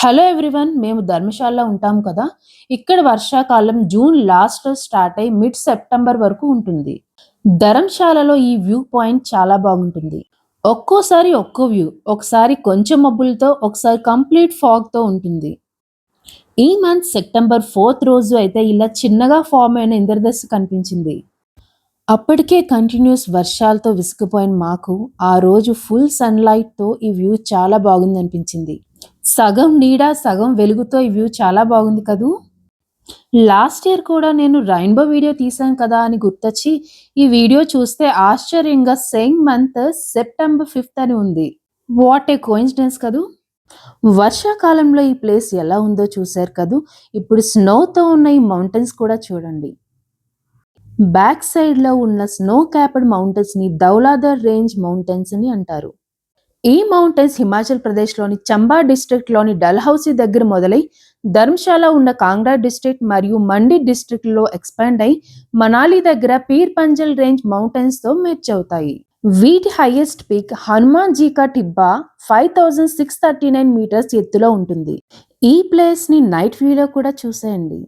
Hello everyone, మేము ధర్మశాలలో ఉంటాం కదా. ఇక్కడ వర్షాకాలం జూన్ లాస్ట్ స్టార్ట్ అయ్యి మిడ్ సెప్టెంబర్ వరకు ఉంటుంది. ధర్మశాలలో ఈ వ్యూ పాయింట్ చాలా బాగుంటుంది. ఒక్కోసారి ఒక్కో వ్యూ, ఒకసారి కొంచెం మబ్బులతో, ఒకసారి కంప్లీట్ ఫాగ్ తో ఉంటుంది. ఈ మంత్ సెప్టెంబర్ 4th రోజు అయితే ఇలా చిన్నగా ఫామ్ అయిన ఇంద్రధనుస్సు కనిపించింది. అప్పటికే కంటిన్యూస్ వర్షాలతో విసిగిపోయిన మాకు ఆ రోజు ఫుల్ సన్లైట్ తో ఈ వ్యూ చాలా బాగుంది అనిపించింది. సగం నీడ సగం వెలుగుతో ఈ వ్యూ చాలా బాగుంది కదూ. లాస్ట్ ఇయర్ కూడా నేను రెయిన్బో వీడియో తీసాను కదా అని గుర్తొచ్చి ఈ వీడియో చూస్తే ఆశ్చర్యంగా సేమ్ మంత్ సెప్టెంబర్ 5th అని ఉంది. వాట్ ఏ కోఇన్సిడెన్స్ కదూ. వర్షాకాలంలో ఈ ప్లేస్ ఎలా ఉందో చూశారు కదూ. ఇప్పుడు స్నోతో ఉన్న ఈ మౌంటైన్స్ కూడా చూడండి. బ్యాక్ సైడ్ లో ఉన్న స్నో క్యాప్డ్ మౌంటైన్స్ ని ధౌలాధర్ రేంజ్ మౌంటైన్స్ అని అంటారు. ఈ మౌంటైన్స్ హిమాచల్ ప్రదేశ్ లోని చంబా డిస్ట్రిక్ట్ లోని డల్హౌసీ దగ్గర మొదలై ధర్మశాల ఉన్న కాంగ్రా డిస్ట్రిక్ట్ మరియు మండి డిస్ట్రిక్ట్ లో ఎక్స్పాండ్ అయి మనాలి దగ్గర పీర్ పంజల్ రేంజ్ మౌంటైన్స్ తో మెర్జ్ అవుతాయి. వీటి హైయెస్ట్ పీక్ హనుమాన్ జీ కా టిబ్బా 5639 మీటర్స్ ఎత్తులో ఉంటుంది. ఈ ప్లేస్ ని నైట్ వ్యూలో కూడా చూసేయండి.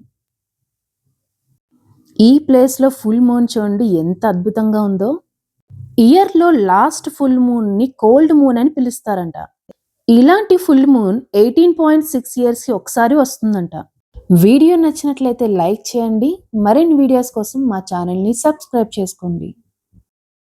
ఈ ప్లేస్ లో ఫుల్ మూన్ చూడండి ఎంత అద్భుతంగా ఉందో. ఇయర్ లో లాస్ట్ ఫుల్ మూన్ ని కోల్డ్ మూన్ అని పిలుస్తారంట. ఇలాంటి ఫుల్ మూన్ 18.6 years కి ఒకసారి వస్తుందంట. వీడియో నచ్చినట్లయితే లైక్ చేయండి. మరిన్ని వీడియోస్ కోసం మా ఛానల్ ని సబ్స్క్రైబ్ చేసుకోండి.